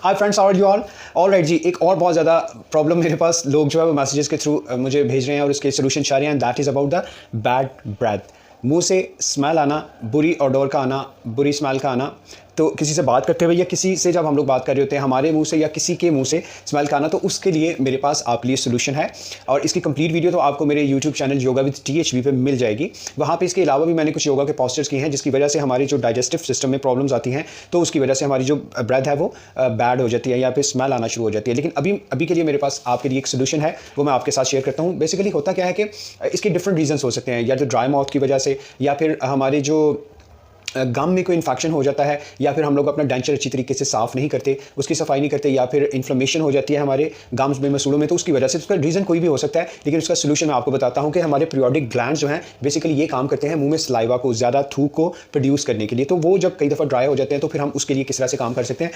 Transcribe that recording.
Hi friends, how are you all right जी। एक और बहुत ज़्यादा प्रॉब्लम मेरे पास लोग जो है वो मैसेजेस के थ्रू मुझे भेज रहे हैं और उसके सोल्यूशन चाह रहे हैं। That is about the bad breath. मुंह से स्मेल आना, बुरी ऑडोर का आना, बुरी स्मेल का आना। तो किसी से बात करते हुए या किसी से जब हम लोग बात कर रहे होते हैं, हमारे मुंह से या किसी के मुंह से स्मेल का आना, तो उसके लिए मेरे पास आपके लिए सोल्यूशन है। और इसकी कंप्लीट वीडियो तो आपको मेरे YouTube channel yoga with THV पे मिल जाएगी। वहाँ पे इसके अलावा भी मैंने कुछ योगा के पोस्टर्स किए हैं जिसकी वजह से हमारी जो डाइजेस्टिव सिस्टम में प्रॉब्लम्स आती हैं, तो उसकी वजह से हमारी जो ब्रेथ है वो बैड हो जाती है या फिर स्मेल आना शुरू हो जाती है। लेकिन अभी के लिए मेरे पास आपके लिए एक सोल्यूशन है, वो मैं आपके साथ शेयर करता हूँ। बेसिकली होता क्या है कि इसके डिफरेंट रीजंस हो सकते हैं, या तो ड्राई माउथ की वजह से, या फिर हमारे जो गम में कोई इन्फेक्शन हो जाता है, या फिर हम लोग अपना डेंचर अच्छी तरीके से साफ़ नहीं करते, उसकी सफाई नहीं करते, या फिर इन्फ्लेमेशन हो जाती है हमारे गम्स में, मसूड़ों में। तो उसकी वजह से उसका रीज़न कोई भी हो सकता है, लेकिन उसका सोल्यूशन मैं आपको बताता हूँ कि हमारे पीरियोडिक ग्लैंड्स जो हैं बेसिकली ये काम करते हैं मुंह में सलाइवा को, ज़्यादा थूक को प्रोड्यूस करने के लिए। तो वो जब कई दफ़ा ड्राई हो जाते हैं तो फिर हम उसके लिए किस तरह से काम कर सकते हैं,